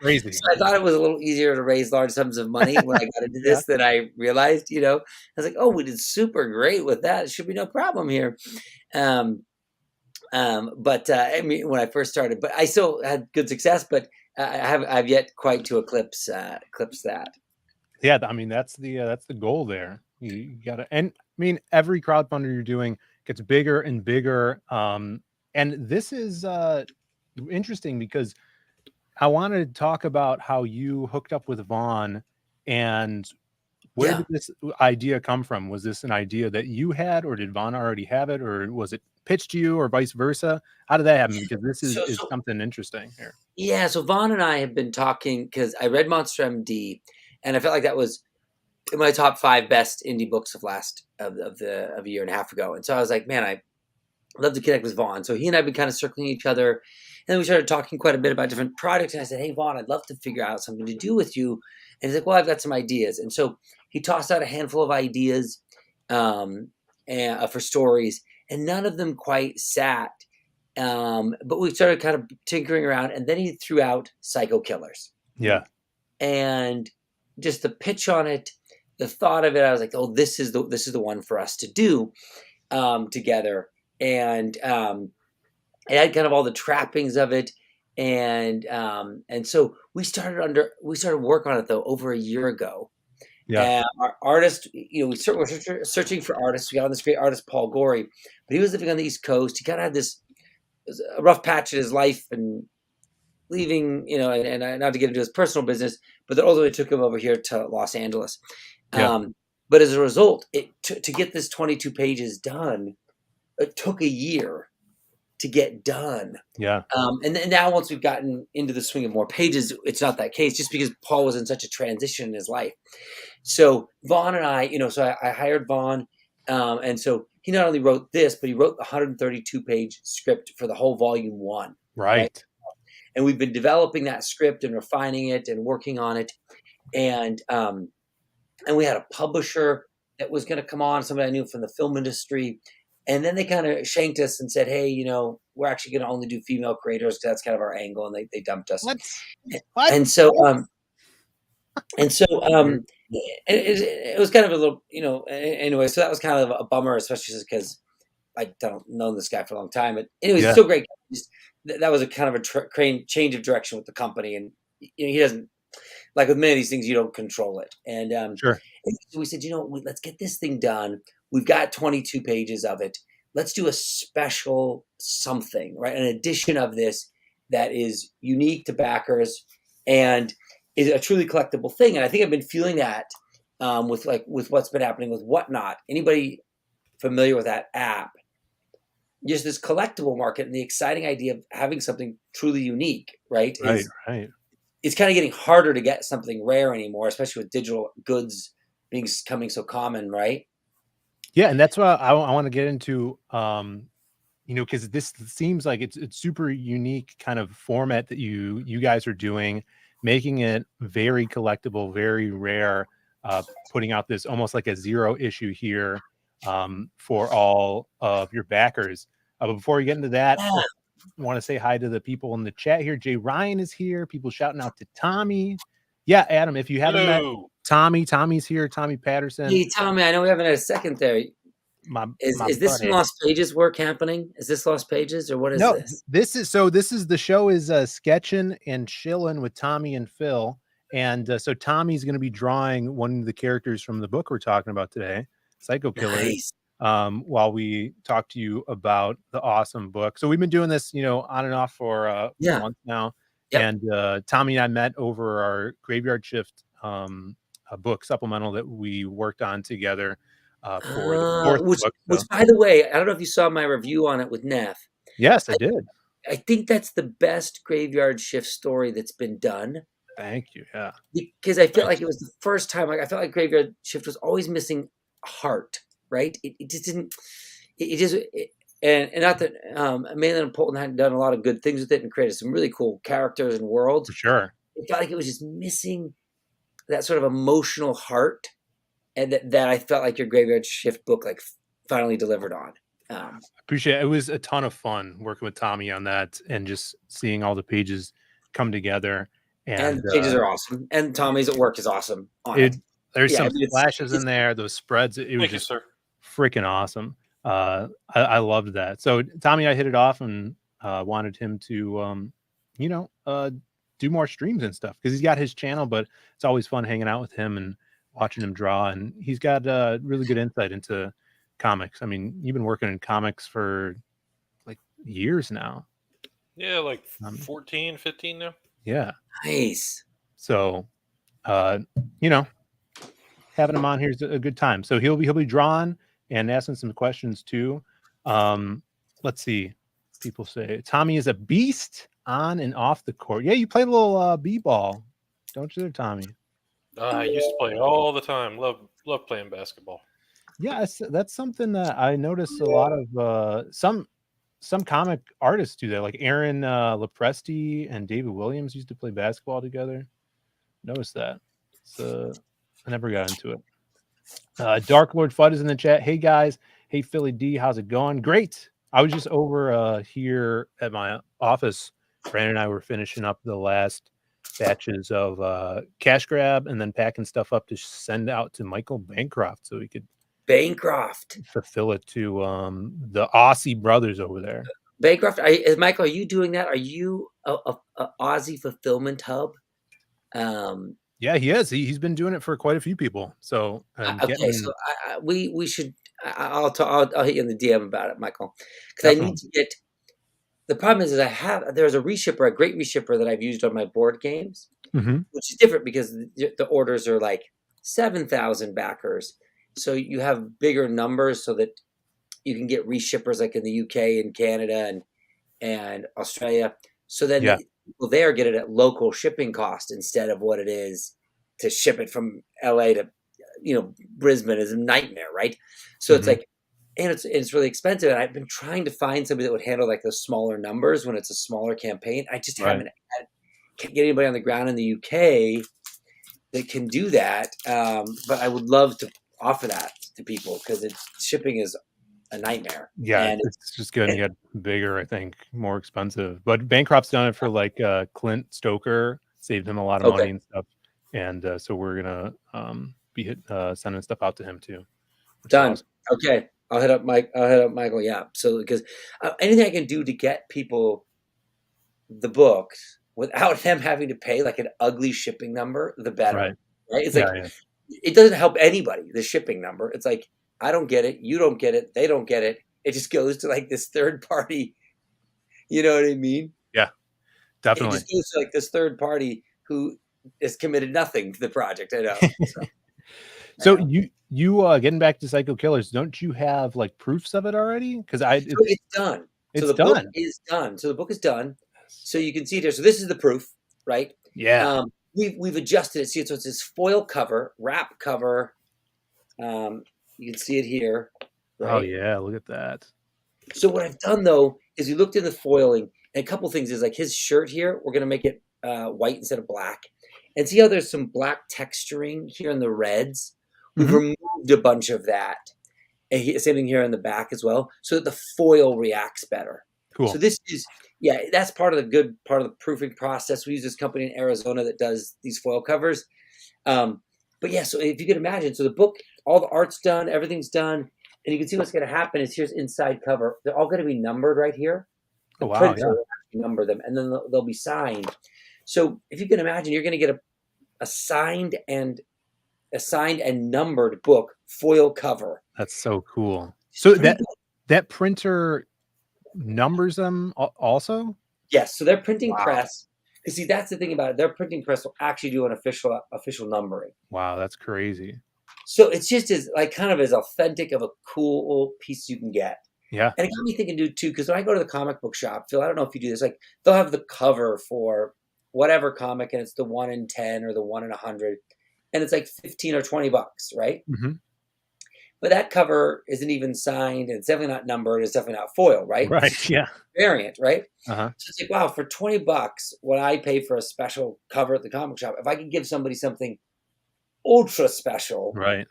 Crazy. So I thought it was a little easier to raise large sums of money when I got into this than I realized, I was like, oh, we did super great with that. It should be no problem here. But I mean, when I first started, but I still had good success, but I've yet quite to eclipse that. Yeah, I mean that's the goal there. You gotta, and I mean every crowdfunder you're doing gets bigger and bigger. And this is interesting because I wanted to talk about how you hooked up with Vaughn and where did this idea come from? Was this an idea that you had, or did Vaughn already have it, or was it pitched to you, or vice versa? How did that happen? Because this is something interesting here. Yeah, so Vaughn and I have been talking because I read Monster MD, and I felt like that was in my top 5 best indie books of a year and a half ago. And so I was like, man, I love to connect with Vaughn. So he and I have been kind of circling each other, and then we started talking quite a bit about different projects. And I said, hey, Vaughn, I'd love to figure out something to do with you. And he's like, well, I've got some ideas. And so he tossed out a handful of ideas for stories, and none of them quite sat. But we started kind of tinkering around, and then he threw out Psycho Killers. Yeah. And just the pitch on it, the thought of it, I was like, oh, this is the one for us to do together. And it had kind of all the trappings of it. And so we started work on it though over a year ago. Yeah. Our artist, we're searching for artists. We got this great artist, Paul Gorey, but he was living on the East Coast. He kind of had a rough patch in his life and leaving, and not to get into his personal business, but that ultimately took him over here to Los Angeles. Yeah. But as a result, to get this 22 pages done, it took a year to get done. Yeah. And now once we've gotten into the swing of more pages, it's not that case, just because Paul was in such a transition in his life. So Vaughn and I, so I hired Vaughn. And so he not only wrote this, but he wrote the 132-page script for the whole volume 1. Right. And we've been developing that script and refining it and working on it. And we had a publisher that was going to come on, somebody I knew from the film industry. And then they kind of shanked us and said, hey, we're actually going to only do female creators because that's kind of our angle. And they dumped us. What? And so, it was kind of a little, anyway, so that was kind of a bummer, especially because I don't know this guy for a long time. But anyway, he's still great. That was a kind of a change of direction with the company. And he doesn't, like with many of these things, you don't control it. And Sure. And so we said, let's get this thing done. We've got 22 pages of it. Let's do a special something, right? An edition of this that is unique to backers and is a truly collectible thing. And I think I've been feeling that with what's been happening with Whatnot. Anybody familiar with that app? Just this collectible market and the exciting idea of having something truly unique, right? Right. It's kind of getting harder to get something rare anymore, especially with digital goods becoming so common, right? Yeah, and that's what I want to get into, because this seems like it's super unique kind of format that you guys are doing, making it very collectible, very rare, putting out this almost like a 0 issue here for all of your backers. But before we get into that, I want to say hi to the people in the chat here. Jay Ryan is here. People shouting out to Tommy. Yeah, Adam, if you haven't met Tommy's here. Tommy Patterson. Hey, Tommy, I know we haven't had a second there. Is this some Lost Pages work happening? Is this Lost Pages or what is this? This is the show is sketching and chilling with Tommy and Phil. And so Tommy's going to be drawing one of the characters from the book we're talking about today, Psycho Killers, while we talk to you about the awesome book. So we've been doing this, on and off for a month now. Yep. And Tommy and I met over our Graveyard Shift a book supplemental that we worked on together for the fourth book. Which, by the way, I don't know if you saw my review on it with Neff. Yes, I did. I think that's the best Graveyard Shift story that's been done. Thank you. Yeah. Because I felt like it was the first time. I felt like Graveyard Shift was always missing heart, right? It just didn't. And not that Malin and Polton hadn't done a lot of good things with it and created some really cool characters and worlds. For sure. It felt like it was just missing that sort of emotional heart, and that I felt like your Graveyard Shift book finally delivered on. Appreciate it. It was a ton of fun working with Tommy on that and just seeing all the pages come together. And And the pages are awesome. And Tommy's at work is awesome on it. there's Yeah, some I mean, flashes in there, those spreads. It was Thank you, just sir. freaking awesome. I loved that. So Tommy, I hit it off and wanted him to, do more streams and stuff because he's got his channel, but it's always fun hanging out with him and watching him draw. And he's got really good insight into comics. I mean, you've been working in comics for like years now. Yeah, like 14, 15 now. Yeah. Nice. So, having him on here is a good time. So he'll be drawing and asking some questions too. Let's see. People say Tommy is a beast on and off the court. Yeah, you play a little b-ball, don't you, there, Tommy? I used to play all the time. Love playing basketball. Yeah, that's something that I noticed a lot of. Some comic artists do that, like Aaron Lepresti and David Williams used to play basketball together. Noticed that. So I never got into it. Dark Lord Fudd is in the chat. Hey guys, hey Philly D, how's it going? Great. I was just over here at my office. Brandon and I were finishing up the last batches of cash grab and then packing stuff up to send out to Michael Bancroft so he could fulfill it to the Aussie Brothers over there. Bancroft, Michael, are you doing that? Are you a Aussie fulfillment hub? Yeah, he is. He's been doing it for quite a few people. So so we should. I'll hit you in the DM about it, Michael, because I need to get. The problem is there's a reshipper, a great reshipper that I've used on my board games, which is different because the orders are like 7,000 backers, so you have bigger numbers so that you can get reshippers like in the UK and Canada and Australia. So then people there get it at local shipping cost instead of what it is to ship it from LA to, Brisbane is a nightmare, right? So it's like, and it's really expensive. And I've been trying to find somebody that would handle like the smaller numbers when it's a smaller can't get anybody on the ground in the UK that can do that. But I would love to offer that to people because shipping is a nightmare. Yeah, and it's just going to get bigger, I think, more expensive. But Bancroft's done it for like Clint Stoker, saved him a lot of money and stuff. And so we're gonna be sending stuff out to him too. Done. Awesome. Okay, I'll hit up Michael. Yeah. So because anything I can do to get people the books without them having to pay like an ugly shipping number, the better. Right? It's it doesn't help anybody. The shipping number. It's like, I don't get it. You don't get it. They don't get it. It just goes to like this third party. You know what I mean? Yeah, definitely. It just goes to like this third party who has committed nothing to the project. I know. So you getting back to Psycho Killers, don't you have like proofs of it already? Because it's done. It's so the done. book is done. So the book is done. So you can see it here. So this is the proof, right? Yeah. We've adjusted it. See, so it's this foil cover, wrap cover. You can see it here. Right? Oh yeah, look at that. So what I've done though is we looked in the foiling, and a couple things is like his shirt here. We're gonna make it white instead of black, and see how there's some black texturing here in the reds. We've removed a bunch of that, and same thing here in the back as well, so that the foil reacts better. Cool. So this is that's part of the proofing process. We use this company in Arizona that does these foil covers. But yeah, so if you can imagine, so the book, all the art's done, everything's done, and you can see what's going to happen is here's inside cover. They're all going to be numbered right here. The printer will actually number them, and then they'll be signed. So if you can imagine, you're going to get a signed and numbered book foil cover. That's so cool. So that printer numbers them also? Yes. So their printing press. Because see, that's the thing about it. Their printing press will actually do an official numbering. Wow, that's crazy. So it's just as authentic of a cool piece you can get. Yeah. And it got me thinking, too, because when I go to the comic book shop, Phil, I don't know if you do this, like they'll have the cover for whatever comic, and it's the 1 in 10 or the 1 in 100, and it's like $15 or $20, right? Mm-hmm. But that cover isn't even signed, and it's definitely not numbered. It's definitely not foil, right? Right. Yeah. Variant, right? Uh-huh. So it's like, wow, for $20, what I pay for a special cover at the comic shop, if I could give somebody something ultra special, right,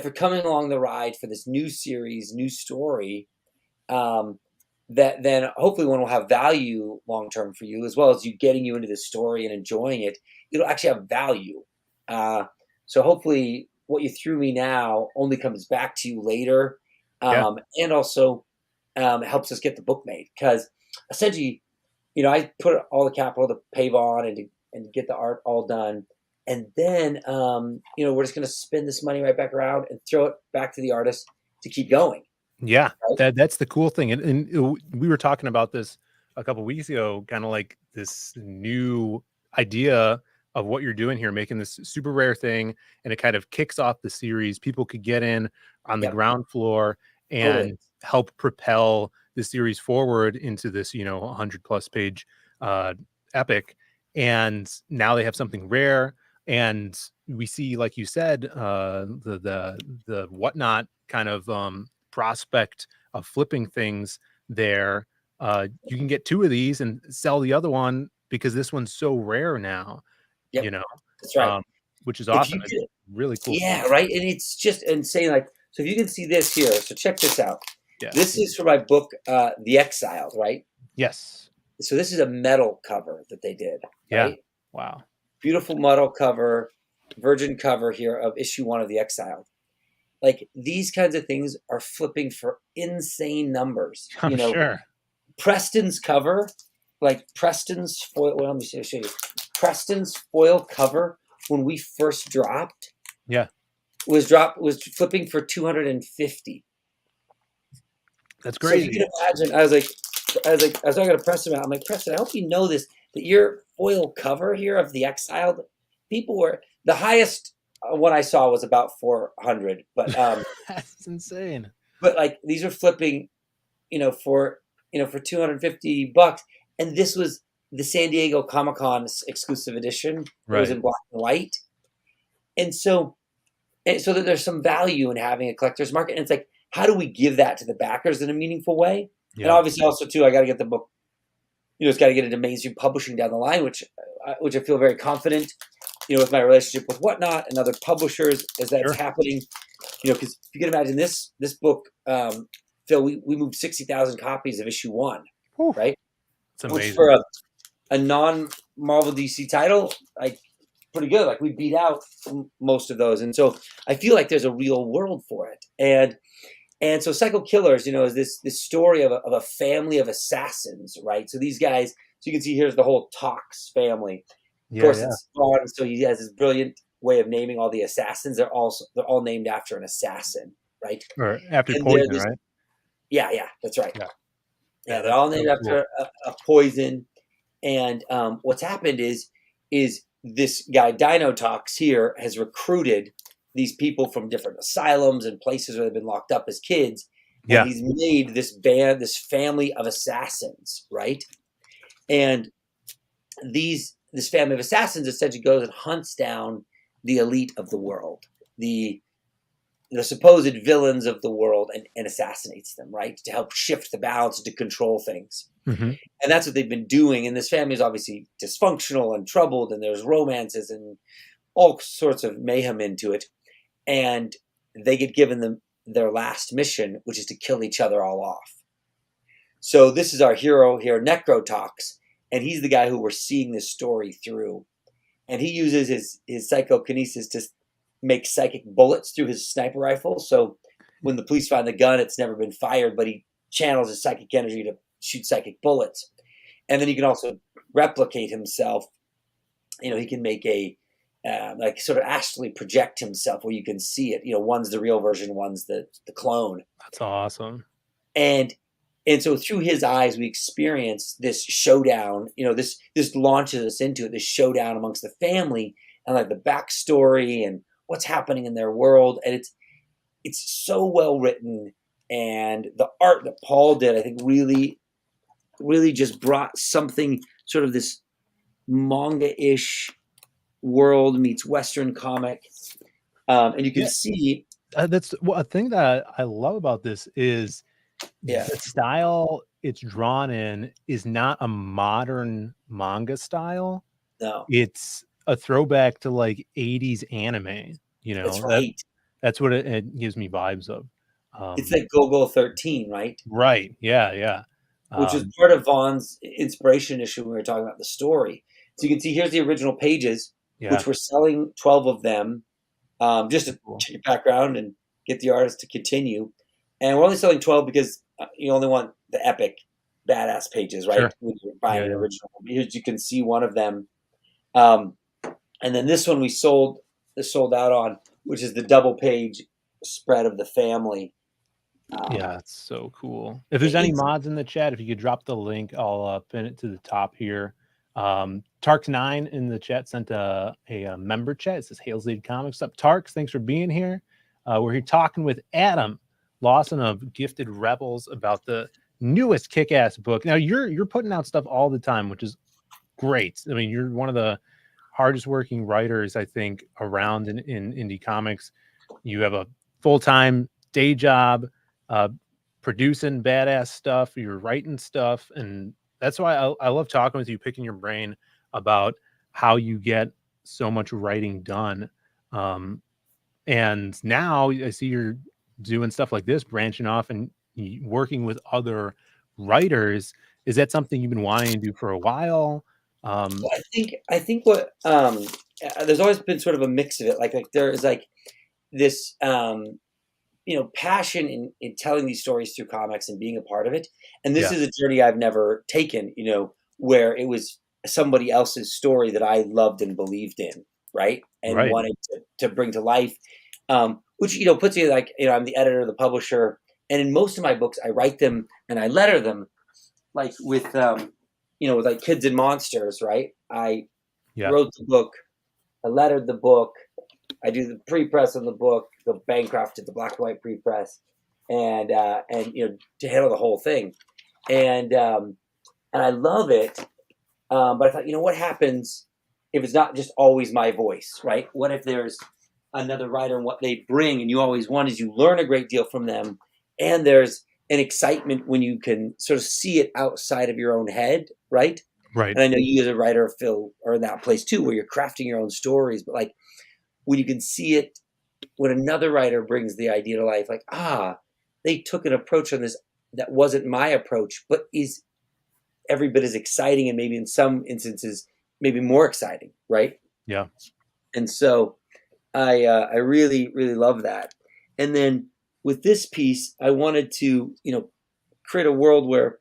for coming along the ride for this new series, new story, that then hopefully one will have value long term for you, as well as you getting you into the story and enjoying it. It'll actually have value. So hopefully what you threw me now only comes back to you later, and also helps us get the book made, because essentially, I put all the capital to pave on and get the art all done. And then, we're just going to spin this money right back around and throw it back to the artist to keep going. Yeah, Right? that's the cool thing. And we were talking about this a couple weeks ago, kind of like this new idea of what you're doing here, making this super rare thing, and it kind of kicks off the series. People could get in on the ground floor and help propel the series forward into this, 100+ page epic. And now they have something rare. And we see, like you said, the whatnot kind of prospect of flipping things there. You can get 2 of these and sell the other one because this one's so rare now. Yep. That's right. Which is awesome. It's really cool. Yeah, right. And it's just insane. Like, so if you can see this here, so check this out. Yeah. This is for my book, The Exiles, right? Yes. So this is a metal cover that they did. Yeah. Right? Wow. Beautiful metal cover, virgin cover here of issue 1 of The Exile. Like, these kinds of things are flipping for insane numbers. I'm sure. Preston's cover, like Preston's foil. Well, let me show you. Preston's foil cover when we first dropped. Yeah. Was flipping for 250. That's crazy. So you can imagine, I was talking to Preston. I'm like, Preston, I hope you know this, that your foil cover here of The Exiled, people were, the highest one I saw was about 400, but that's insane. But like, these are flipping, for $250, and this was the San Diego Comic-Con exclusive edition. Right. It was in black and white, and so that there's some value in having a collector's market. And it's like, how do we give that to the backers in a meaningful way? Yeah. And obviously, also too, I got to get the book. It's got to get into mainstream publishing down the line, which I feel very confident. With my relationship with Whatnot and other publishers, as that's happening. Because if you can imagine this book, Phil, we moved 60,000 copies of issue 1, right? It's amazing. Which for a non-Marvel DC title, like, pretty good. Like, we beat out most of those, and so I feel like there's a real world for it. And so Psycho Killers, is this story of a family of assassins, right? So these guys, so you can see here's the whole Talks family. Of course, it's Spawn, so he has this brilliant way of naming all the assassins. They're all named after an assassin, right? Or after Poison, right? Yeah, that's right. Yeah, they're all named after a poison. And what's happened is this guy Dino Talks here has recruited these people from different asylums and places where they've been locked up as kids. Yeah. And he's made this this family of assassins, right? And this family of assassins essentially goes and hunts down the elite of the world, the supposed villains of the world, and assassinates them, right? To help shift the balance, to control things. Mm-hmm. And that's what they've been doing. And this family is obviously dysfunctional and troubled, and there's romances and all sorts of mayhem into it. And they get given their last mission, which is to kill each other all off. So this is our hero here, Necro Talks, and he's the guy who we're seeing this story through. And he uses his psychokinesis to make psychic bullets through his sniper rifle. So when the police find the gun, it's never been fired, but he channels his psychic energy to shoot psychic bullets. And then he can also replicate himself. He can make like sort of astrally project himself where you can see it. One's the real version, one's the clone. That's awesome. And so through his eyes, we experience this showdown. This launches us into it, this showdown amongst the family, and like the backstory and what's happening in their world. And it's so well written, and the art that Paul did, I think, really, really just brought something sort of this manga-ish world meets Western comic, and you can see that's a thing that I love about this is the style it's drawn in is not a modern manga style. No, it's a throwback to like 80s anime. That's right. That's what it gives me vibes of. It's like Go-Go 13, right? Right. Yeah. which was part of Vaughn's inspiration issue when we were talking about the story. So you can see here's the original pages, which we're selling 12 of them, just to check your background and get the artist to continue. And we're only selling 12 because you only want the epic, badass pages, right? Sure. When you're buying an original. Here you can see one of them. And then this one we sold out on, which is the double page spread of the family. Yeah, it's so cool. If there's any mods in the chat, if you could drop the link, I'll pin it to the top here. Tarks9 in the chat sent a member chat. It says Hails Lead Comics. Up, Tarks, thanks for being here. We're here talking with Adam Lawson of Gifted Rebels about the newest kick-ass book. Now you're putting out stuff all the time, which is great. I mean, you're one of the hardest working writers, I think, around in indie comics. You have a full-time day job, producing badass stuff. You're writing stuff, and that's why I love talking with you, picking your brain about how you get so much writing done. And now I see you're doing stuff like this, branching off and working with other writers. Is that something you've been wanting to do for a while? Well, I think what there's always been sort of a mix of it. Like there is like this passion in telling these stories through comics and being a part of it. And this is a journey I've never taken, where it was somebody else's story that I loved and believed in, right? And wanted to bring to life, which, puts you like, I'm the editor, the publisher. And in most of my books, I write them and I letter them like with, with like Kids and Monsters, right? I wrote the book, I lettered the book, I do the pre-press on the book, the Bancroft did the black and white pre-press, and to handle the whole thing, and I love it. But I thought, what happens if it's not just always my voice, right? What if there's another writer and what they bring, and you always want is you learn a great deal from them, and there's an excitement when you can sort of see it outside of your own head, right? Right. And I know you as a writer, Phil, are in that place too, where you're crafting your own stories, but like when you can see it, when another writer brings the idea to life, like, they took an approach on this that wasn't my approach, but is every bit as exciting and maybe in some instances, maybe more exciting, right? Yeah. And so I really, really love that. And then with this piece, I wanted to, create a world where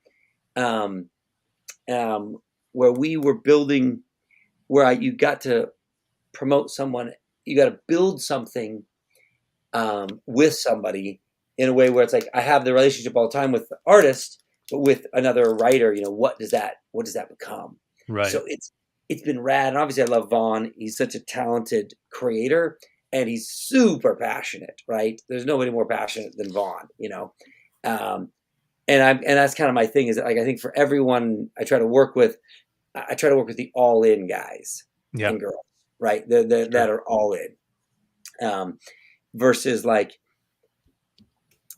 we were building, where you got to promote someone, you got to build something with somebody in a way where it's like I have the relationship all the time with the artist, but with another writer, what does that become? Right. So it's been rad, and obviously I love Vaughn. He's such a talented creator, and he's super passionate. Right? There's nobody more passionate than Vaughn. And that's kind of my thing. Is that, like, I think for everyone I try to work with the all in guys and girls, right? That are all in. Versus like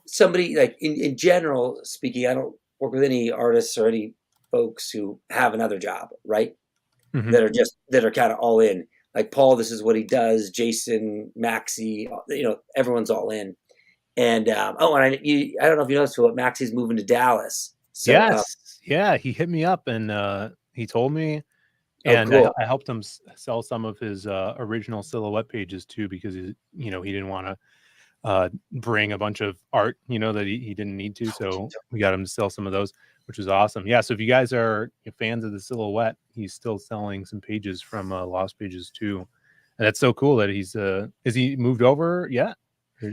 somebody like in general speaking, I don't work with any artists or any folks who have another job, right? Mm-hmm. that are kind of all in. Like Paul, this is what he does. Jason, Maxie, everyone's all in. And I don't know if you noticed, but Maxie's moving to Dallas. So, yes, he hit me up and he told me. And cool. I helped him sell some of his original silhouette pages too, because he didn't want to bring a bunch of art, that he didn't need to. So we got him to sell some of those, which is awesome. Yeah. So if you guys are fans of the silhouette, he's still selling some pages from Lost Pages too. And that's so cool that is he moved over yet?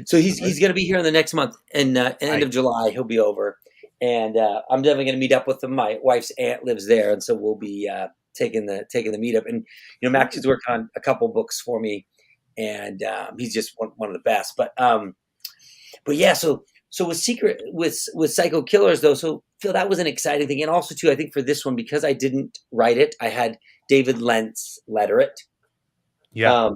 So he's going to be here in the next month, and end of July he'll be over, and I'm definitely going to meet up with him. My wife's aunt lives there, and so we'll be taking the meetup. And Max has worked on a couple books for me, and he's just one of the best. But yeah, so with Psycho Killers though, so Phil, that was an exciting thing, and also too, I think for this one, because I didn't write it, I had David Lentz letter it. Yeah.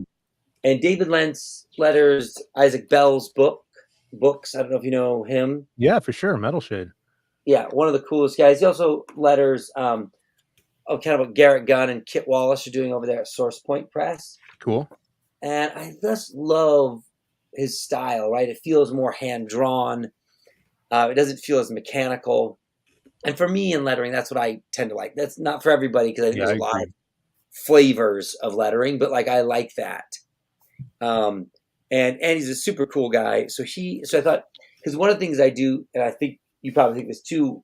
And David Lentz letters Isaac Bell's books. I don't know if you know him. Yeah, for sure. Metal Shade. Yeah, one of the coolest guys. He also letters kind of what Garrett Gunn and Kit Wallace are doing over there at Source Point Press. Cool. And I just love his style, right? It feels more hand-drawn. It doesn't feel as mechanical. And for me in lettering, that's what I tend to like. That's not for everybody because I think Yeah, there's I a lot agree. of flavors of lettering, but like I like that. And he's a super cool guy. So I thought, because one of the things I do, and I think you probably think this too,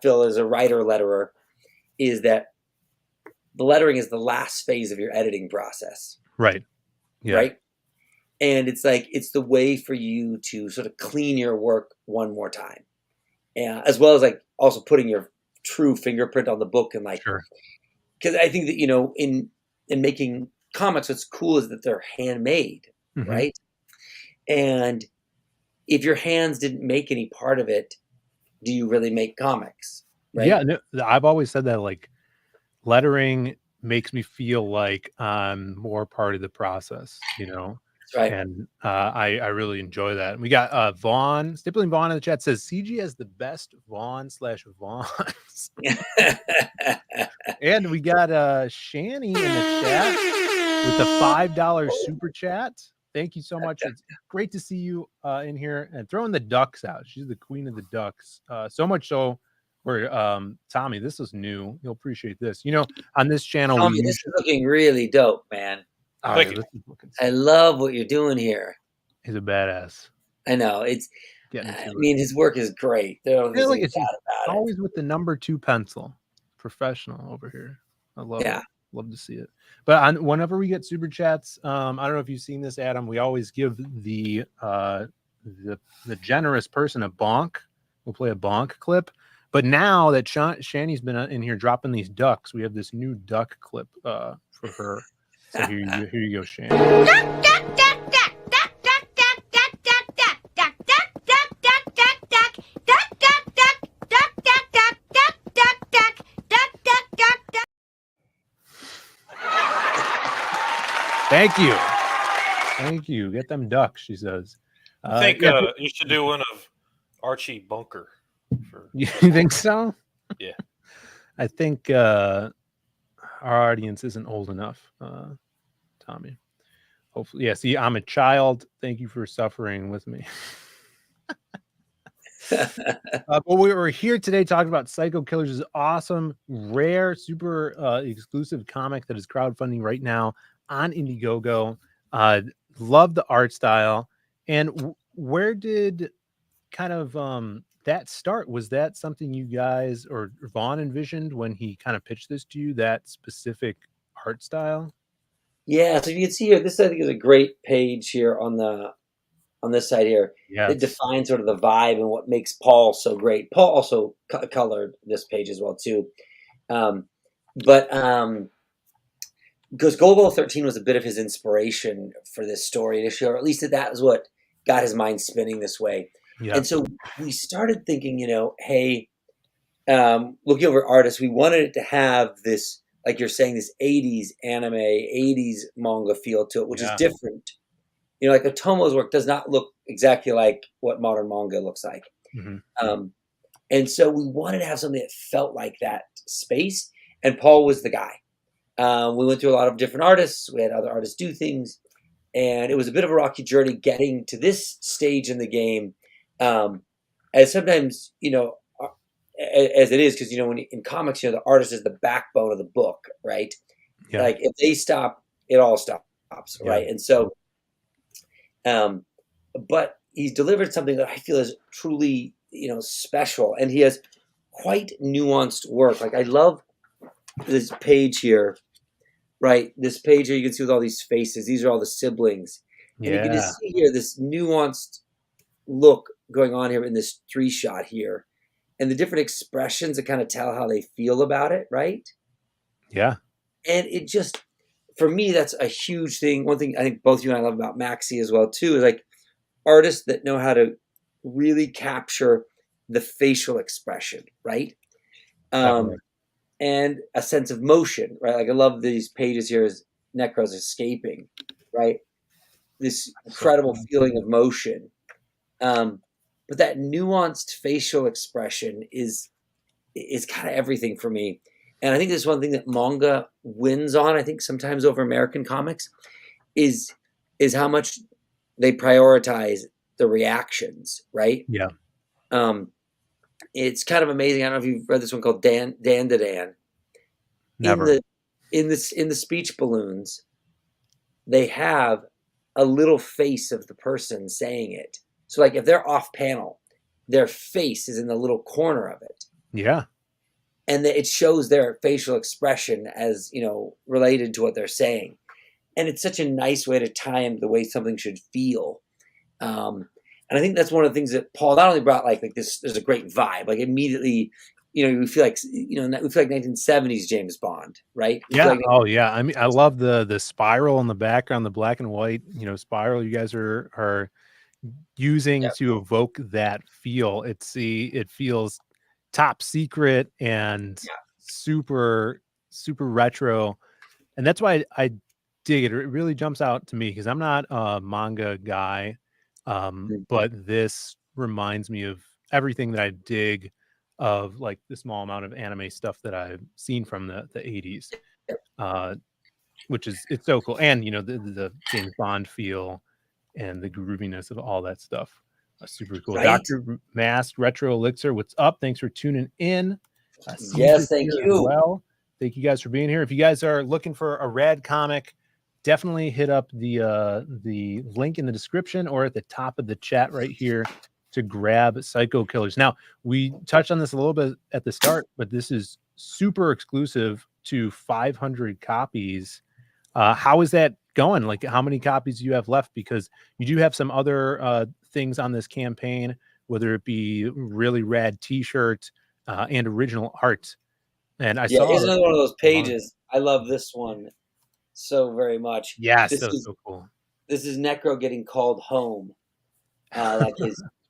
Phil, as a writer letterer, is that the lettering is the last phase of your editing process, Right. Yeah. right? And it's like it's the way for you to sort of clean your work one more time, and as well as like also putting your true fingerprint on the book and like Sure. because I think that in making comics, what's cool is that they're handmade, Mhm. right? And if your hands didn't make any part of it, do you really make comics? Right? Yeah, no, I've always said that, like, lettering makes me feel like I'm more part of the process, you know? That's right. And I really enjoy that. And we got Vaughn, Stippling Vaughn in the chat says CG has the best Vaughn/Vaughns. And we got Shani in the chat with the $5 super chat. Thank you so much. It's great to see you in here and throwing the ducks out. She's the queen of the ducks. So much so where Tommy, this is new. You'll appreciate this. You know, on this channel, Tommy, this is looking really dope, man. Thank you. this is looking I sick. love what you're doing here. He's a badass. I know it's. Getting I to it. mean, his work is great. There's Yeah, nothing look, it's bad about it. always with the number 2 pencil. Professional over here. I love Yeah. it. Love to see it. But whenever we get super chats, I don't know if you've seen this, Adam. We always give the generous person a bonk. We'll play a bonk clip. But now that Shani's been in here dropping these ducks, we have this new duck clip for her. So here you go, Shani. Thank you. Thank you. Get them ducks, she says. I think yeah, you should do one of Archie Bunker. you think so? Yeah. I think our audience isn't old enough, Tommy. Hopefully, yeah. See, I'm a child. Thank you for suffering with me. But we were here today talking about Psycho Killers' awesome, rare, super exclusive comic that is crowdfunding right now on Indiegogo. Love the art style. And where did kind of that start? Was that something you guys or Vaughn envisioned when he kind of pitched this to you, that specific art style? Yeah, so you can see here, this I think is a great page here on this side here. Yeah. It defines sort of the vibe and what makes Paul so great. Paul also colored this page as well too, but because Golgo 13 was a bit of his inspiration for this story initially, or at least that was what got his mind spinning this way. Yeah. And so we started thinking, hey, looking over artists, we wanted it to have this, like you're saying, this 80s anime, 80s manga feel to it, which is different. Like Otomo's work does not look exactly like what modern manga looks like. Mm-hmm. And so we wanted to have something that felt like that space, and Paul was the guy. We went through a lot of different artists. We had other artists do things, and it was a bit of a rocky journey getting to this stage in the game. As sometimes, as it is, because, when in comics, the artist is the backbone of the book, right? Yeah. Like if they stop, it all stops, right? Yeah. And so, but he's delivered something that I feel is truly, special, and he has quite nuanced work. Like I love this page here, right? This page here you can see with all these faces. These are all the siblings, and you can just see here this nuanced look going on here in this 3-shot here, and the different expressions that kind of tell how they feel about it, right? Yeah. And it just, for me, that's a huge thing. One thing I think both you and I love about Maxi as well too is like artists that know how to really capture the facial expression, right? And a sense of motion, right? Like I love these pages here as Necro's escaping, right? This incredible feeling of motion. But that nuanced facial expression is kind of everything for me. And I think this is one thing that manga wins on, I think sometimes over American comics, is how much they prioritize the reactions, right? Yeah. It's kind of amazing. I don't know if you've read this one called Dan to Dan. Never. In the speech balloons, they have a little face of the person saying it. So like if they're off panel, their face is in the little corner of it. Yeah. And it shows their facial expression as, related to what they're saying. And it's such a nice way to tie into the way something should feel. And I think that's one of the things that Paul not only brought like this, there's a great vibe, like immediately, we feel like, we feel like 1970s James Bond, right? We feel Yeah. like, Oh yeah. I mean, I love the spiral in the background, the black and white, spiral you guys are using Yeah. to evoke that feel. It feels top secret and super, super retro. And that's why I dig it. It really jumps out to me because I'm not a manga guy. But this reminds me of everything that I dig of like the small amount of anime stuff that I've seen from the 80s, which it's so cool. And, the James Bond feel and the grooviness of all that stuff. Super cool. Right? Dr. Mask, Retro Elixir, what's up? Thanks for tuning in. Yes, thank here as you. Well, thank you guys for being here. If you guys are looking for a rad comic, definitely hit up the link in the description or at the top of the chat right here to grab Psycho Killers. Now, we touched on this a little bit at the start, but this is super exclusive to 500 copies. How is that going? Like, how many copies do you have left? Because you do have some other things on this campaign, whether it be really rad t-shirt and original art. And I saw here's another one of those pages. I love this one so very much. Yes, this that was is so cool. This is Necro getting called home. Like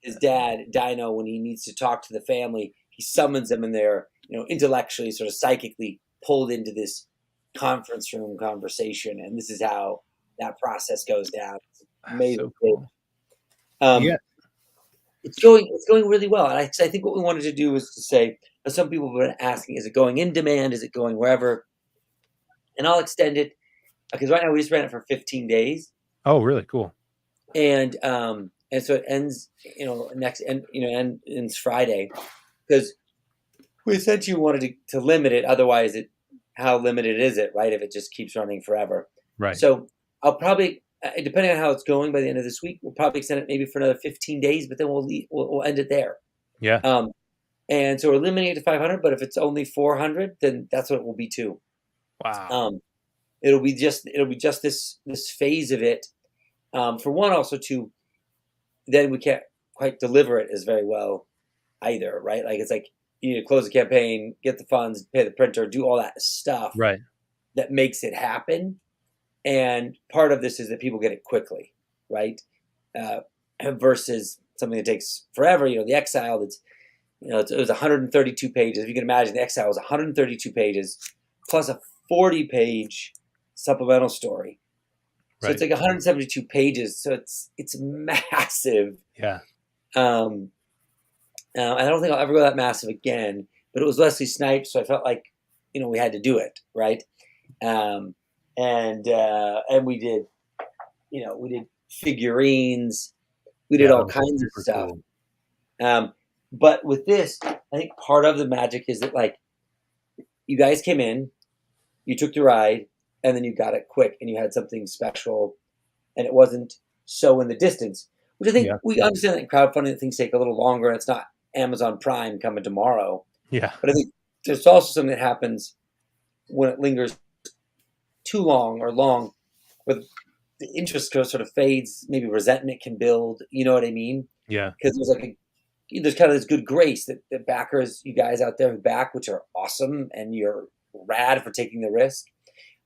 his dad, Dino, when he needs to talk to the family, he summons them and they're, intellectually, sort of psychically pulled into this conference room conversation. And this is how that process goes down. It's amazing. So cool. It's going really well. And I think what we wanted to do was to say, some people have been asking, is it going in demand? Is it going wherever? And I'll extend it because right now we just ran it for 15 days. Oh, really? Cool. And so it ends, ends Friday because we essentially wanted to limit it. Otherwise, how limited is it, right? If it just keeps running forever. Right. So I'll probably, depending on how it's going by the end of this week, we'll probably extend it maybe for another 15 days, but then we'll end it there. Yeah. And so we're limiting it to 500, but if it's only 400, then that's what it will be too. Wow. It'll be just this phase of it. For one, also to then we can't quite deliver it as very well either, right? Like it's like you need to close the campaign, get the funds, pay the printer, do all that stuff Right. that makes it happen. And part of this is that people get it quickly, right? Versus something that takes forever. The Exile, it was 132 pages. If you can imagine, the Exile was 132 pages plus a 40-page supplemental story. So it's like 172 pages. So it's massive. Yeah. I don't think I'll ever go that massive again, but it was Wesley Snipes. So I felt like, we had to do it. Right. And we did, we did figurines, we did all kinds of stuff. Cool. But with this, I think part of the magic is that like you guys came in, you took the ride, and then you got it quick and you had something special and it wasn't so in the distance, which I think we understand that crowdfunding things take a little longer and it's not Amazon Prime coming tomorrow. Yeah. But I think there's also something that happens when it lingers too long or long where the interest sort of fades, maybe resentment can build, you know what I mean? Yeah. Because there's kind of this good grace that backers, you guys out there who back, which are awesome and you're rad for taking the risk.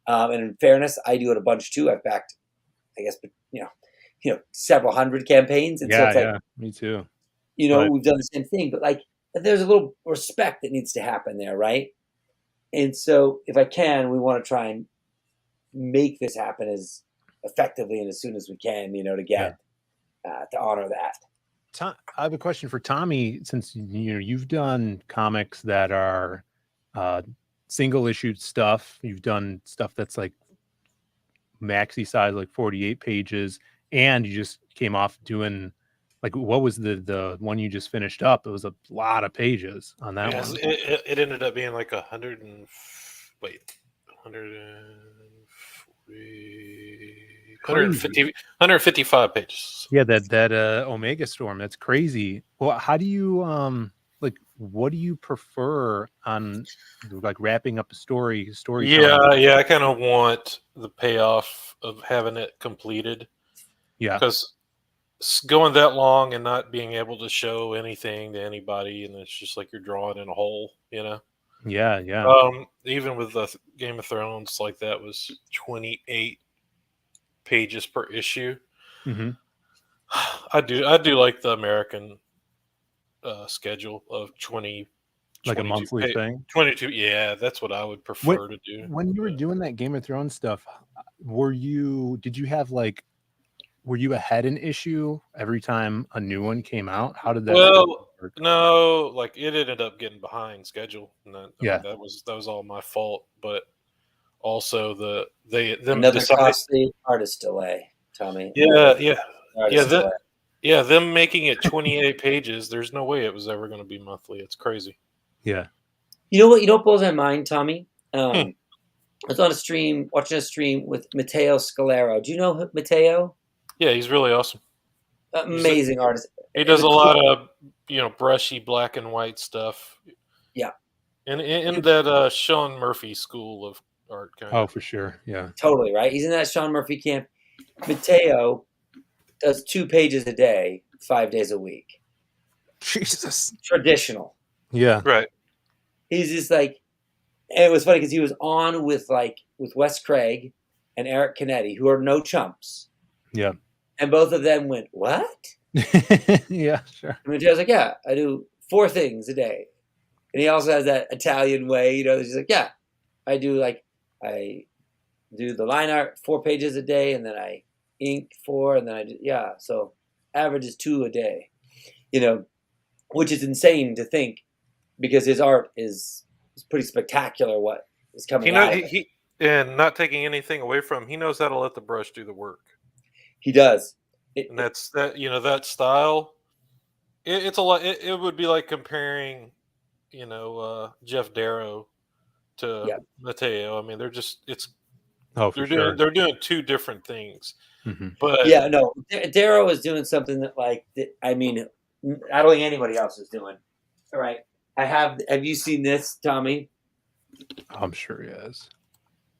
And in fairness, I do it a bunch too. I've backed, I guess, several hundred campaigns. And so it's like, me too. We've done the same thing, but like there's a little respect that needs to happen there, right? And so if I can, we want to try and make this happen as effectively and as soon as we can, to get to honor that. I have a question for Tommy, since you've done comics that are single issue stuff. You've done stuff that's like maxi size, like 48 pages, and you just came off doing Like, what was the one you just finished up? It was a lot of pages on that Yes, one. it ended up being like 155 pages. Yeah, that Omega Storm. That's crazy. Well, how do you like? What do you prefer on like wrapping up a storytelling? Yeah, I kind of want the payoff of having it completed. Yeah, Because going that long and not being able to show anything to anybody, and it's just like you're drawing in a hole, you know. yeah. Even with the Game of Thrones, like that was 28 pages per issue. Hmm. I do like the American schedule of 20, Like a 22 monthly thing. 22. Yeah, that's what I would prefer to do. When you were doing that Game of Thrones stuff, did you have like, were you ahead an issue every time a new one came out? How did that Well, work? no, like it ended up getting behind schedule, and I Yeah. mean, that was all my fault. But also them Another deciding, costly artist delay, Tommy. yeah, Artist delay. them making it 28 pages. There's no way it was ever going to be monthly. It's crazy. Yeah. You know what? You know what blows my mind, Tommy? Hmm. I was on a stream, watching a stream with Matteo Scalero. Do you know Matteo? Yeah, he's really awesome. Amazing artist. He does a lot of brushy black and white stuff. Yeah. And in that Sean Murphy school of art kind Oh, of. for sure. Yeah. Totally, right? He's in that Sean Murphy camp. Matteo does 2 pages a day, 5 days a week. Jesus. Traditional. Yeah. Right. He's just like, and it was funny because he was on with Wes Craig and Eric Canetti, who are no chumps. Yeah. And both of them went, "What?" Yeah, sure. And Matteo's like, "Yeah, I do 4 things a day." And he also has that Italian way, he's like, "Yeah, I do the line art 4 pages a day, and then I ink 4, and then I do, so average is 2 a day, which is insane to think because his art is pretty spectacular. What is coming out? He and not taking anything away from him, he knows how to let the brush do the work. He does. And that's that. That style. It's a lot. It would be like comparing, Jeff Darrow to Matteo. I mean, they're just they're doing 2 different things. Mm-hmm. But Darrow is doing something that I don't think anybody else is doing. All right, have you seen this, Tommy? I'm sure he has.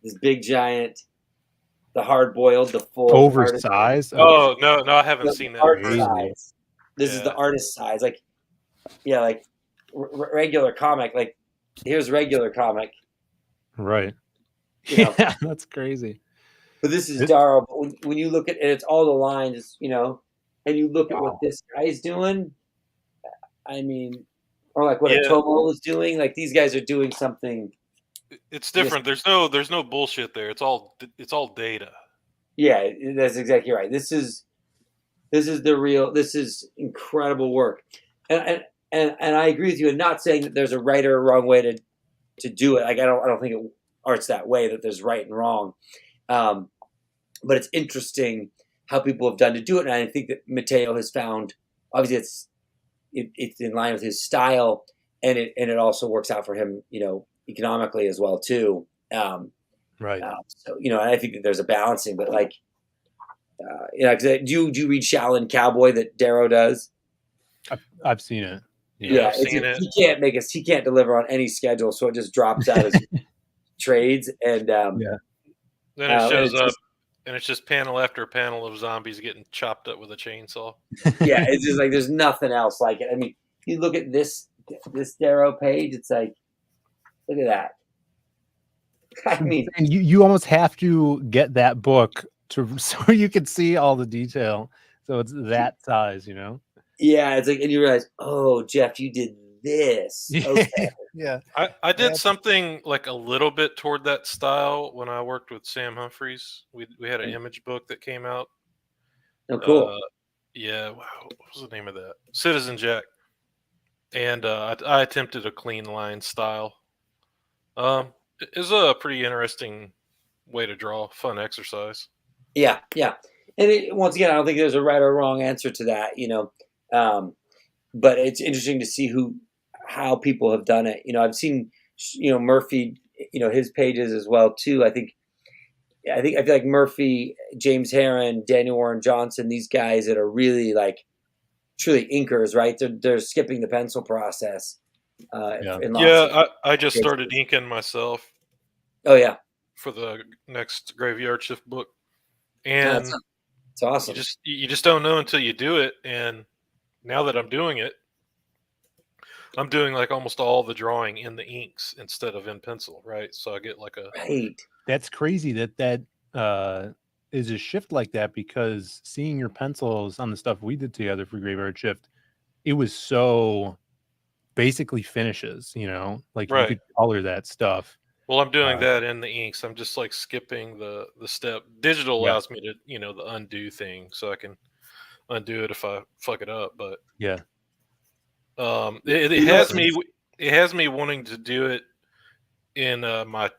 This big giant, the hard-boiled, the full oversized. Oh no, I haven't seen that. Art size. This is the artist size. Regular comic. Here's regular comic. Right. Yeah, that's crazy. But this is Darrow. But when you look at it, it's all the lines, and you look at what this guy's doing. I mean, or what Otomo is doing. Like these guys are doing something. It's different. There's no bullshit there. It's all data. Yeah, that's exactly right. This is the real. This is incredible work, and I agree with you. And not saying that there's a right or a wrong way to do it. Like I don't think art's that way, that there's right and wrong. But it's interesting how people have done to do it, and I think that Matteo has found. Obviously, it's in line with his style, and it also works out for him, economically as well too. Right. So I think that there's a balancing, but do you read Shaolin Cowboy that Darrow does? I've seen it. Yeah, I've seen it. He can't deliver on any schedule, so it just drops out as trades, and then it shows up, and it's just panel after panel of zombies getting chopped up with a chainsaw. Yeah, it's just like there's nothing else like it. I mean, you look at this Darrow page, it's like, look at that. I mean, and you almost have to get that book so you can see all the detail. So it's that size, Yeah, it's like, and you realize, oh, Jeff, you did this. Okay. Yeah. I did something like a little bit toward that style when I worked with Sam Humphreys. We had an image book that came out. Oh, cool. Yeah, wow. What was the name of that? Citizen Jack. And I attempted a clean line style. It's a pretty interesting way to draw, fun exercise. Yeah. And once again, I don't think there's a right or wrong answer to that. But it's interesting to see how people have done it. I've seen Murphy, his pages as well too. I feel like Murphy, James Heron, Daniel Warren Johnson, these guys that are really like truly inkers, right? They're skipping the pencil process. I just started inking myself. Oh yeah, for the next Graveyard Shift book, no, and it's awesome. You just don't know until you do it. And now that I'm doing it, I'm doing like almost all the drawing in the inks instead of in pencil, right? So I get like a right. That's crazy that is a shift like that, because seeing your pencils on the stuff we did together for Graveyard Shift, it was so basically finishes, like Right. you could color that stuff. Well, I'm doing that in the inks. I'm just like skipping the step. Digital allows me to, the undo thing, so I can undo it if I fuck it up. But yeah, it has me wanting to do it in my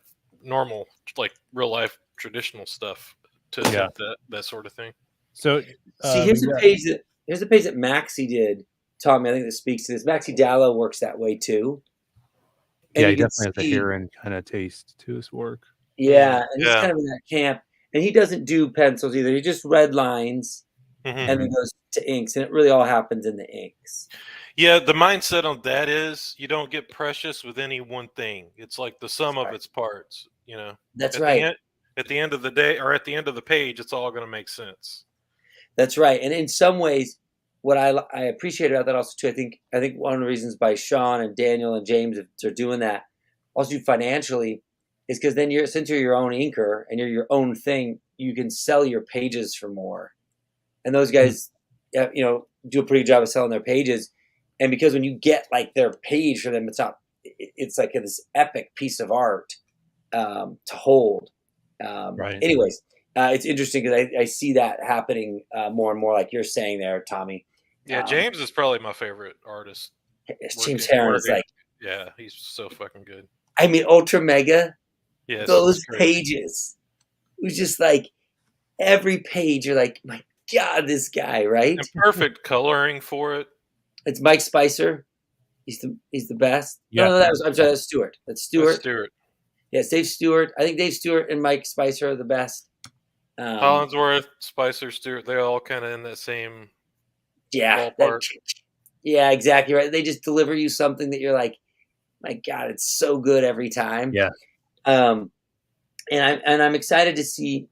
normal, like real life traditional stuff to attempt that sort of thing. So see, here's a page that Maxie did, Tommy. I think that speaks to this. Maxie Dallow works that way too. And he definitely has a Heron kind of taste to his work. Yeah, and he's kind of in that camp. And he doesn't do pencils either. He just red lines and then goes to inks. And it really all happens in the inks. Yeah, the mindset on that is you don't get precious with any one thing. It's like the sum of its parts, That's right. At the end of the day, or at the end of the page, it's all going to make sense. That's right. And in some ways, what I appreciate about that also too, I think one of the reasons by Sean and Daniel and James are doing that also financially is because then since you're your own inker and you're your own thing, you can sell your pages for more. And those guys, do a pretty good job of selling their pages. And because when you get like their page for them, it's like this epic piece of art to hold. Right. Anyways, it's interesting because I see that happening more and more, like you're saying there, Tommy. Yeah, James is probably my favorite artist. James Heron is like, yeah, he's so fucking good. I mean, Ultra Mega. Yes, those pages. It was just like every page. You're like, my God, this guy, right? And perfect coloring for it. It's Mike Spicer. He's the best. Yeah. No, I'm sorry, that's Stewart. That's Stewart. Yes, Dave Stewart. I think Dave Stewart and Mike Spicer are the best. Collinsworth, Spicer, Stewart, they're all kind of in that same ballpark. Yeah, exactly right. They just deliver you something that you're like, my God, it's so good every time. Yeah. And I'm excited to see,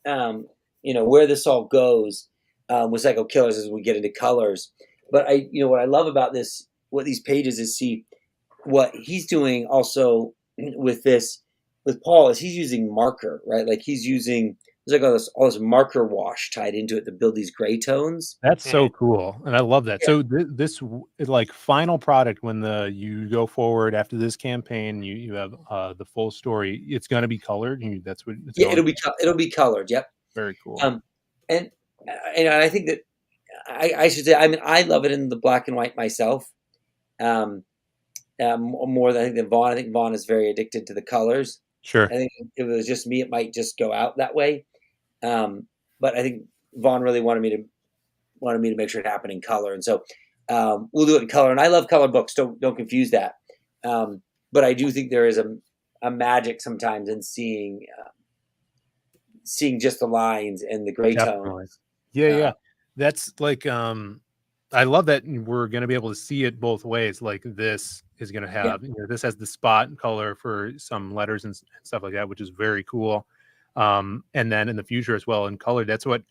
where this all goes with Psycho Killers as we get into colors. But what I love about what these pages is see what he's doing also with Paul is he's using marker, right? Like he's using, there's like all this marker wash tied into it to build these gray tones. That's so cool, and I love that. Yeah. So this like final product, when you go forward after this campaign, you have the full story. It's going to be colored. That's what. It'll be colored. Yep. Very cool. And I think that I should say, I mean, I love it in the black and white myself. More than Vaughn. I think Vaughn is very addicted to the colors. Sure. I think if it was just me, it might just go out that way. But I think Vaughn really wanted me to make sure it happened in color, and so we'll do it in color. And I love color books. Don't confuse that. But I do think there is a magic sometimes in seeing just the lines and the gray tones. Yeah. That's like I love that we're going to be able to see it both ways. Like this is going to have this has the spot color for some letters and stuff like that, which is very cool. And then in the future as well in color, that's what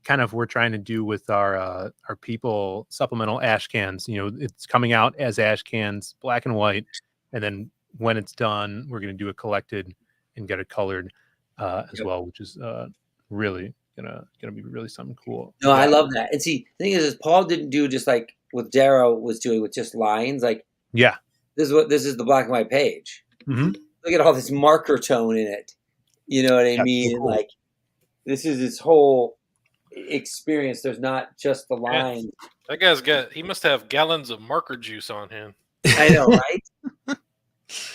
kind of we're trying to do with our people supplemental ash cans. It's coming out as ash cans, black and white, and then when it's done, we're going to do it collected and get it colored as well, which is really gonna be really something cool. No, I love that. And see, the thing is Paul didn't do just like what Darrow was doing with just lines. Like, this is the black and white page. Mm-hmm. Look at all this marker tone in it. You know what I mean? So cool. Like, this is his whole experience. There's not just the line. That guy's he must have gallons of marker juice on him. I know, right?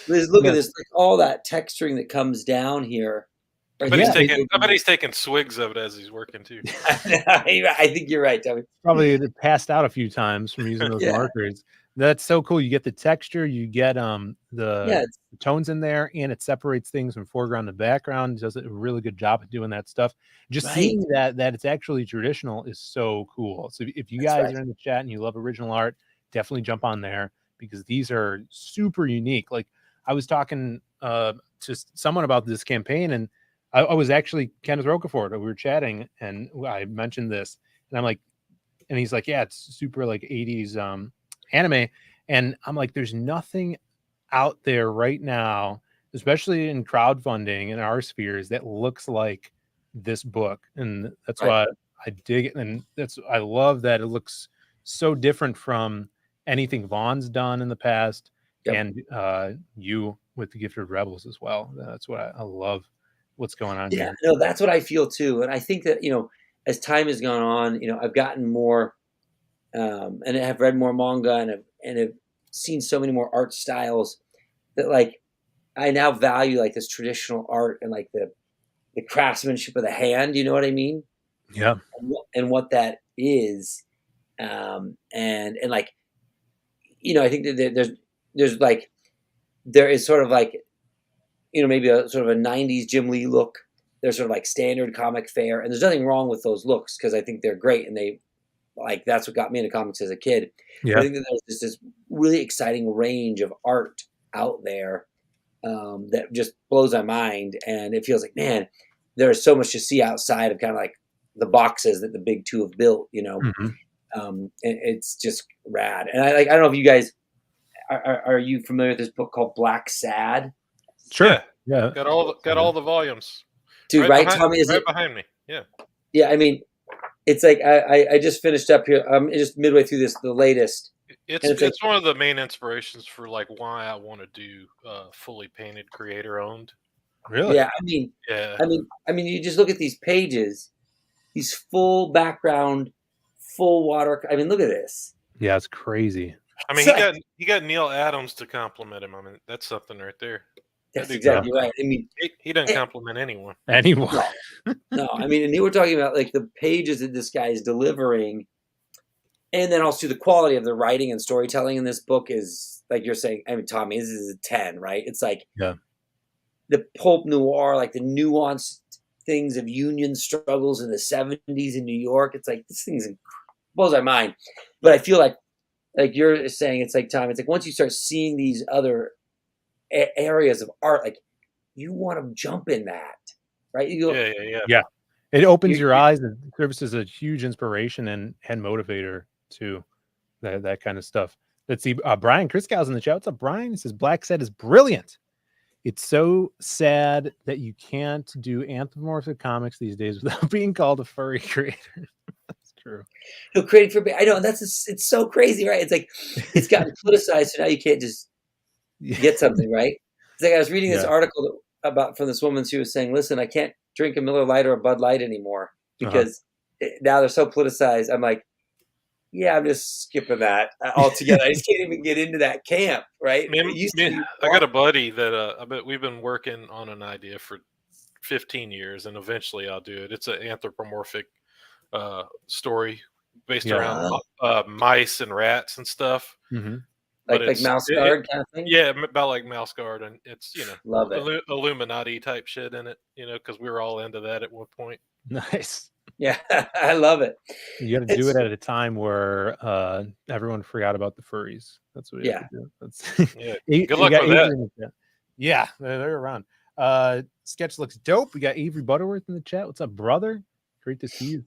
Look at this, like all that texturing that comes down here. I bet he's taking swigs of it as he's working too. I think you're right, Tommy. Probably passed out a few times from using those Yeah. markers. That's so cool. You get the texture, you get the tones in there, and it separates things from foreground to background. It does a really good job at doing that stuff. Just seeing that it's actually traditional is so cool. So if you guys are in the chat and you love original art, definitely jump on there because these are super unique. Like I was talking to someone about this campaign, and I was actually Kenneth Rocafort. We were chatting, and I mentioned this, and I'm like, and he's like, yeah, it's super like 80s anime. And I'm like, there's nothing out there right now, especially in crowdfunding in our spheres, that looks like this book. And that's why I dig it. And I love that it looks so different from anything Vaughn's done in the past. And you with the Gifted Rebels as well. That's what I love what's going on here. No, that's what I feel too. And I think that, as time has gone on, I've gotten more and have read more manga and have seen so many more art styles that like I now value like this traditional art and like the craftsmanship of the hand. You know what I mean? Yeah. And what that is, and like, I think that there's like there is sort of like maybe a sort of a 90s Jim Lee look. There's sort of like standard comic fare, and there's nothing wrong with those looks because I think they're great and they. Like that's what got me into comics as a kid. Yeah. I think that there's just this really exciting range of art out there that just blows my mind, and it feels like, man, there's so much to see outside of kind of like the boxes that the big two have built. And it's just rad. And I don't know if you guys are you familiar with this book called Black Sad? Sure. Yeah. Got all the volumes. Dude, right, Tommy? Is right behind me. Yeah. Yeah, I mean. It's like I just finished up here. I'm just midway through the latest. It's one of the main inspirations for like why I want to do fully painted creator owned. Really? Yeah, I mean, you just look at these pages, these full background, full water. I mean, look at this. Yeah, it's crazy. I mean, he got Neil Adams to compliment him. I mean, that's something right there. That's exactly right. I mean, he doesn't compliment anyone. No, I mean, and you were talking about like the pages that this guy is delivering, and then also the quality of the writing and storytelling in this book is like you're saying. I mean, Tommy, this is a 10, right? It's like the pulp noir, like the nuanced things of union struggles in the 70s in New York. It's like this thing blows my mind. But I feel like you're saying, it's like Tom. It's like once you start seeing these other areas of art, like you want to jump in that, right? You go, yeah. It opens your eyes and serves as a huge inspiration and motivator to that kind of stuff. Let's see. Brian Kriskow's in the chat. What's up, Brian? He says Black Sad is brilliant. It's so sad that you can't do anthropomorphic comics these days without being called a furry creator. That's true. No, creating for I know it's so crazy, right? It's like it's gotten politicized, so now you can't just get something, right? It's like I was reading this article from this woman. She was saying, "Listen, I can't drink a Miller Lite or a Bud Light anymore because now they're so politicized." I'm like, "Yeah, I'm just skipping that altogether. I just can't even get into that camp, right?" I got a buddy that I bet we've been working on an idea for 15 years, and eventually I'll do it. It's an anthropomorphic story based around mice and rats and stuff. Mm-hmm. Like Mouse Guard kind of thing? Yeah, about like Mouse Guard. And it's, love it. Illuminati type shit in it, because we were all into that at one point. Nice. Yeah, I love it. You got to do it at a time where everyone forgot about the furries. That's what you have to do. That's, good luck with that. Yeah, they're around. Sketch looks dope. We got Avery Butterworth in the chat. What's up, brother? Great to see you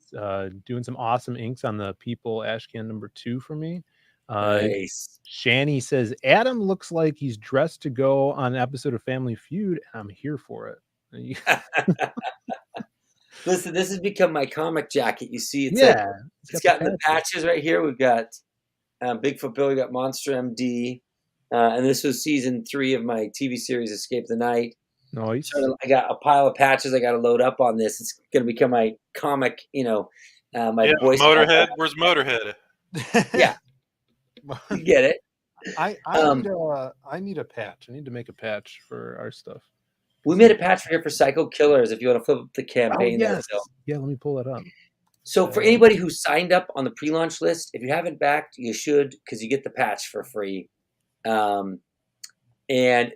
doing some awesome inks on the People Ashcan #2 for me. Nice. Shani says Adam looks like he's dressed to go on an episode of Family Feud, and I'm here for it. Listen, this has become my comic jacket. You see, it's got the patches right here. We've got Bigfoot Bill. We got Monster MD, and this was season 3 of my TV series Escape the Night. Nice. So I got a pile of patches. I got to load up on this. It's going to become my comic. My voice. Motorhead. Where's Motorhead? Yeah. You get it. I need a patch. I need to make a patch for our stuff. We made a patch here for Psycho Killers. If you want to flip up the Oh, campaign, there, yes. Phil. Yeah, let me pull that up. So for anybody who signed up on the pre-launch list, if you haven't backed, you should, because you get the patch for free. And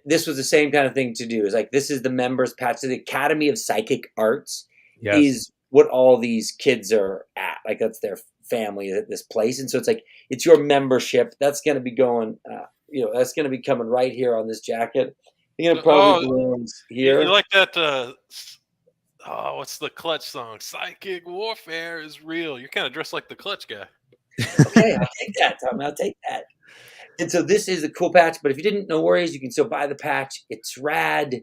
this was the same kind of thing to do. It's like, this is the members patch. So the Academy of Psychic Arts Yes. is what all these kids are at. Like, that's their family at this place. And so it's like, it's your membership. That's going to be going, that's going to be coming right here on this jacket. You're going to probably balloons here. You like that? What's the Clutch song? Psychic warfare is real. You're kind of dressed like the Clutch guy. Okay, I'll take that, Tom. I'll take that. And so this is a cool patch, but if you didn't, no worries. You can still buy the patch. It's rad.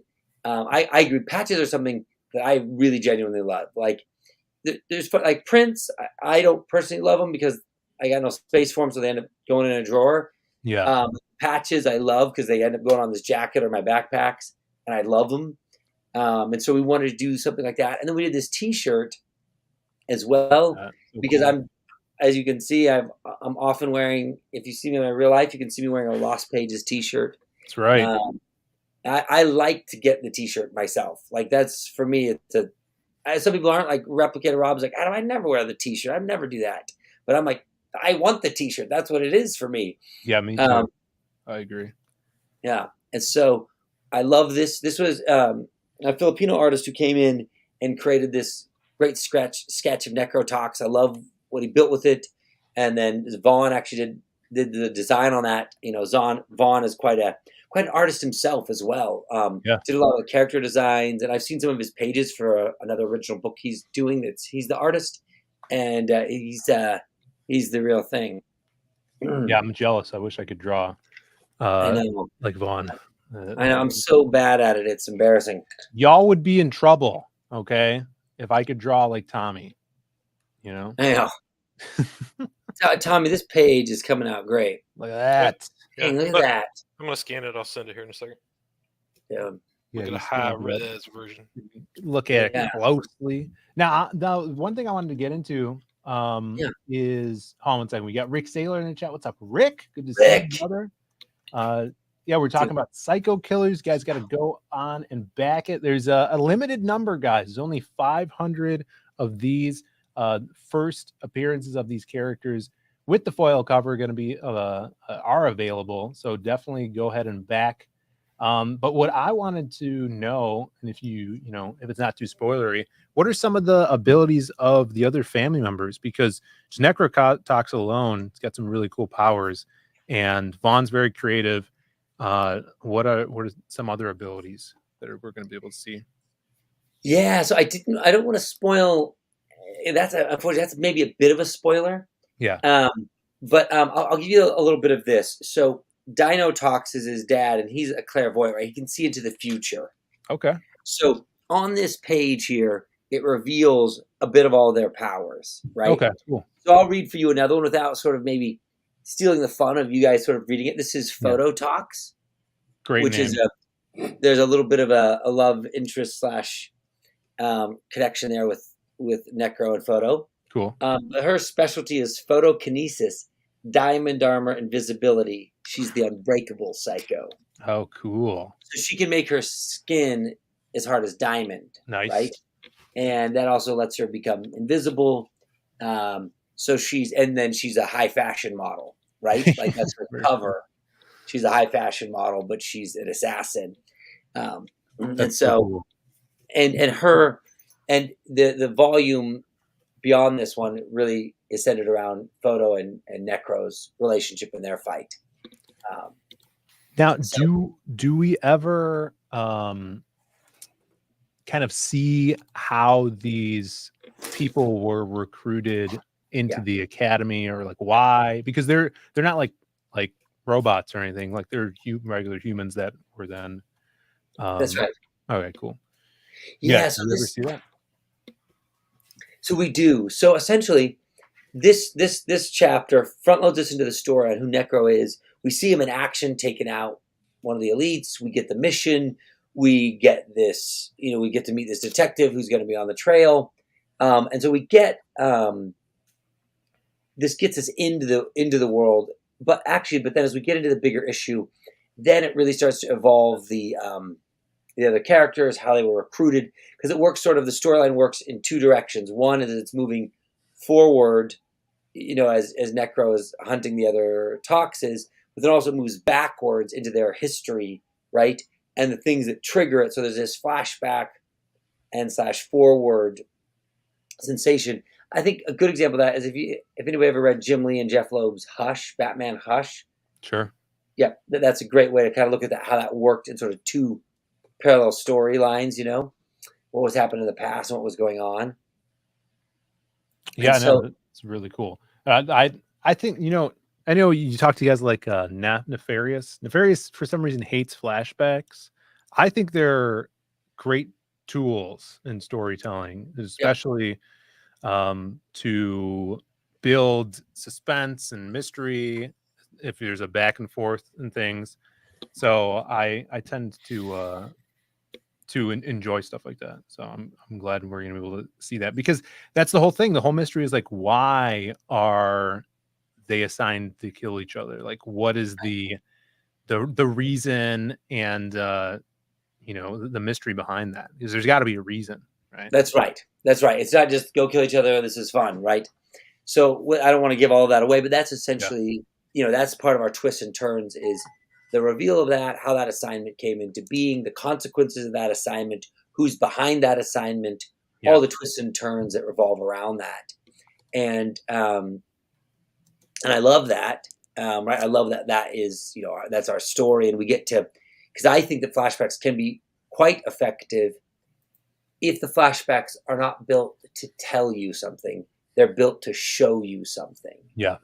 I agree. Patches are something that I really genuinely love. Like, there's like prints. I don't personally love them because I got no space for them, so they end up going in a drawer. Yeah. Patches I love because they end up going on this jacket or my backpacks, and I love them. And so we wanted to do something like that. And then we did this T-shirt as well because cool. as you can see, I'm often wearing, if you see me in my real life, you can see me wearing a Lost Pages T-shirt. That's right. I like to get the T-shirt myself. Like, that's, for me, some people aren't like Replicator Rob's like, I never wear the T-shirt. I'd never do that. But I'm like, I want the T-shirt. That's what it is for me. Yeah, me too. I agree. Yeah. And so I love this. This was a Filipino artist who came in and created this great sketch of Necro Talks. I love what he built with it. And then Vaughn actually did the design on that. Vaughn is quite an artist himself as well. Did a lot of the character designs, and I've seen some of his pages for another original book he's doing. He's the artist, and he's the real thing. Yeah, I'm jealous. I wish I could draw I know. like Vaughn. I know. I'm so bad at it. It's embarrassing. Y'all would be in trouble, okay, if I could draw like Tommy. I know. Tommy, this page is coming out great. Look at that. Yeah. Hey, look at that. I'm gonna scan it. I'll send it here in a second. Yeah. Look at a high res version. Look at it closely. Now, one thing I wanted to get into is, hold on one second. We got Rick Saylor in the chat. What's up, Rick? Good to see you, brother. We're talking about Psycho Killers. You guys got to go on and back it. There's a limited number, guys. There's only 500 of these first appearances of these characters with the foil cover going to be are available. So definitely go ahead and back. But what I wanted to know, and if if it's not too spoilery, what are some of the abilities of the other family members? Because Necro Talks alone, it's got some really cool powers, and Vaughn's very creative. What are some other abilities that we're going to be able to see? Yeah, so I don't want to spoil. Unfortunately, that's maybe a bit of a spoiler. Yeah. But I'll give you a little bit of this. So Dino Talks is his dad, and he's a clairvoyant, right? He can see into the future. Okay. So on this page here, it reveals a bit of all their powers, right? Okay, cool. So I'll read for you another one without sort of maybe stealing the fun of you guys sort of reading it. This is Photo Talks. Great which name. is there's a little bit of a love interest / connection there with Necro and Photo. Cool. But her specialty is photokinesis, diamond armor, and visibility. She's the unbreakable psycho. Oh, cool. So she can make her skin as hard as diamond. Nice. Right? And that also lets her become invisible. So she's a high fashion model, right? Like, that's her cover. She's a high fashion model, but she's an assassin. And so, cool. and her, and the volume beyond this one really is centered around Photo and Necro's relationship in their fight. Now, do we ever kind of see how these people were recruited into the academy, or like why? Because they're not like robots or anything. Like, they're regular humans that were then. That's right. Okay, cool. Yeah. So you ever see that? So we do. So essentially, this chapter front loads us into the story on who Necro is. We see him in action, taking out one of the elites. We get the mission. We get this. We get to meet this detective who's going to be on the trail, and so we get this gets us into the world. But then as we get into the bigger issue, then it really starts to evolve the the other characters, how they were recruited, because it works sort of, the storyline works in two directions. One is it's moving forward, as Necro is hunting the other Toxes, but then also moves backwards into their history, right? And the things that trigger it. So there's this flashback and / forward sensation. I think a good example of that is if anybody ever read Jim Lee and Jeff Loeb's Hush, Batman Hush. Sure. Yeah, that's a great way to kind of look at that, how that worked in sort of two parallel storylines, what was happening in the past and what was going on. Yeah, no, it's really cool. I think, I know you talk to guys like Nefarious. Nefarious, for some reason, hates flashbacks. I think they're great tools in storytelling, especially to build suspense and mystery if there's a back and forth and things. So I tend to enjoy stuff like that. So I'm glad we're gonna be able to see that, because that's the whole thing. The whole mystery is like, why are they assigned to kill each other? Like, what is the reason, and the mystery behind that? Because there's got to be a reason, right? That's right. It's not just go kill each other, this is fun, right? So I don't want to give all of that away, but that's essentially, that's part of our twists and turns, is the reveal of that, how that assignment came into being, the consequences of that assignment, who's behind that assignment, all the twists and turns that revolve around that. And I love that, right? I love that is, that's our story, and we get to, because I think that flashbacks can be quite effective if the flashbacks are not built to tell you something, they're built to show you something. Yeah.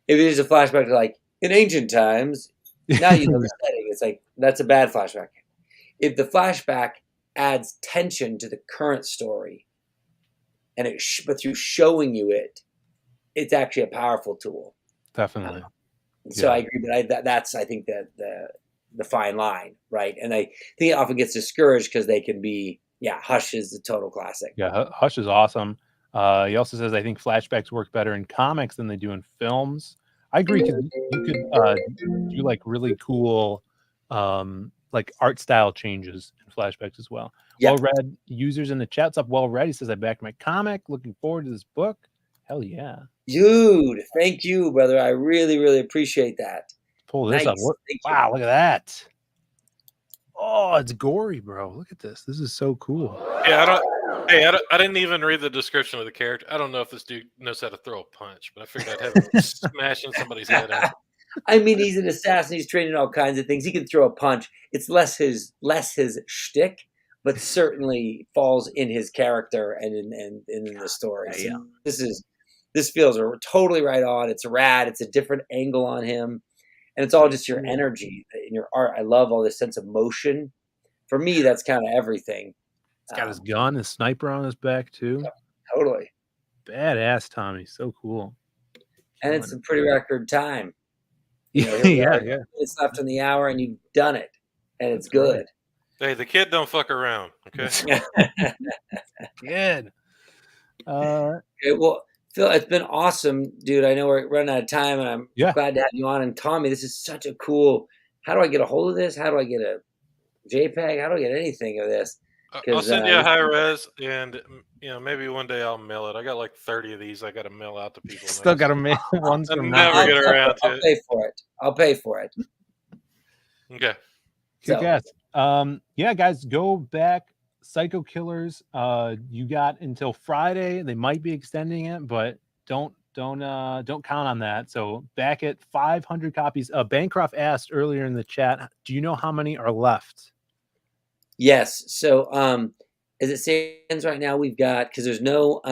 If it is a flashback to, like, in ancient times, now you know the setting, it's like, that's a bad flashback. If the flashback adds tension to the current story, and but through showing you it, it's actually a powerful tool. Definitely. So I agree, but that's I think that the fine line, right? And I think it often gets discouraged because they can be, Hush is the total classic. Yeah, Hush is awesome. He also says, I think flashbacks work better in comics than they do in films. I agree, because you could do like really cool like art style changes in flashbacks as well. Yep. Well read users in the chat's up. Well read. He says, I backed my comic. Looking forward to this book. Hell yeah. Dude, thank you, brother. I really, really appreciate that. Pull this up. Wow, look at that. Oh, it's gory, bro. Look at this. This is so cool. Yeah, I didn't even read the description of the character. I don't know if this dude knows how to throw a punch, but I figured I'd have him smashing somebody's head in. I mean, he's an assassin. He's trained in all kinds of things. He can throw a punch. It's less his shtick, but certainly falls in his character and in the story. So this feels totally right on. It's rad. It's a different angle on him, and it's all just your energy in your art. I love all this sense of motion. For me, that's kind of everything. He's got his gun, his sniper on his back too. Totally badass, Tommy. So cool. And it's a pretty record time. Yeah. It's left in the hour, and you've done it, and it's good. Hey, the kid don't fuck around, okay? Good. Okay, well, Phil, it's been awesome, dude. I know we're running out of time, and I'm glad to have you on. And Tommy, this is such a cool. How do I get a hold of this? How do I get a JPEG? How do I get anything of this? I'll send you a high res, and maybe one day I'll mail it. I got like 30 of these. I got to mail out to people. Still got to mail ones. I'll never get around to it. I'll pay for it. Okay. Kick-ass. Yeah, guys, go back. Psycho Killers. You got until Friday. They might be extending it, but don't count on that. So back at 500 copies. Bancroft asked earlier in the chat, do you know how many are left? Yes. So as it stands right now, we've got, because there's no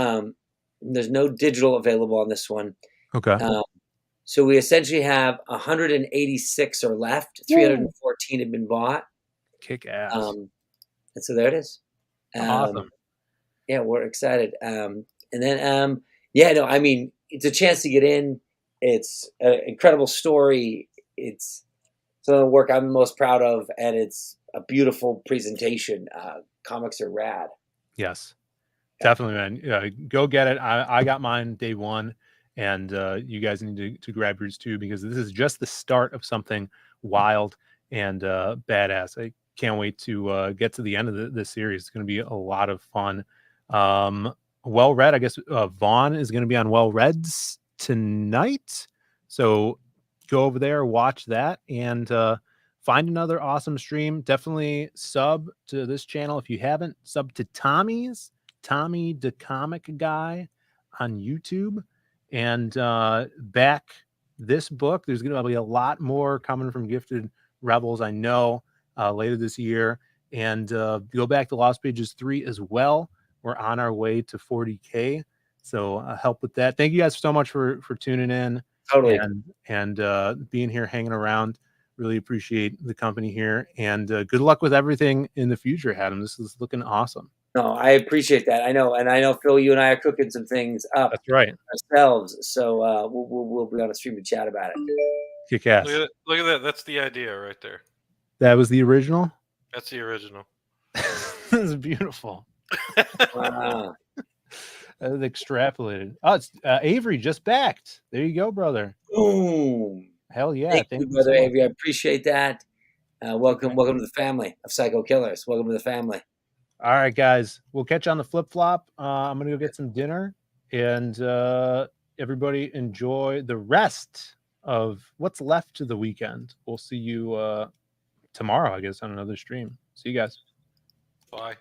digital available on this one. Okay. So we essentially have 186 are left. 314 have been bought. Kick ass. And so there it is. Awesome. Yeah, we're excited. And then I mean, it's a chance to get in. It's an incredible story. It's some of the work I'm the most proud of, and it's a beautiful presentation. Comics are rad. Yes, definitely, man. Yeah, go get it. I got mine day one, and you guys need to grab yours too, because this is just the start of something wild and badass. I can't wait to get to the end of this series. It's going to be a lot of fun. Well Read, I guess Vaughn is going to be on Well Reds tonight. So go over there, watch that, and find another awesome stream. Definitely sub to this channel if you haven't. Sub to Tommy the Comic Guy on YouTube, and back this book. There's going to be a lot more coming from Gifted Rebels, I know, later this year. And go back to Lost Pages 3 as well. We're on our way to 40K, so help with that. Thank you guys so much for tuning in. Totally. And being here, hanging around. Really appreciate the company here, and good luck with everything in the future, Adam. This is looking awesome. No, I appreciate that. I know, and I know, Phil, you and I are cooking some things up. That's right. Ourselves. So we'll be on a stream and chat about it. Kick ass. Look at that. That's the idea right there. That was the original. That's the original. This is beautiful. Wow. That was extrapolated. Oh, it's Avery just backed. There you go, brother. Boom. Hell yeah. Thank you, brother Avery. I appreciate that. Welcome to the family of Psycho Killers. Welcome to the family. All right, guys. We'll catch you on the flip flop. I'm gonna go get some dinner, and everybody enjoy the rest of what's left to the weekend. We'll see you tomorrow, I guess, on another stream. See you guys. Bye.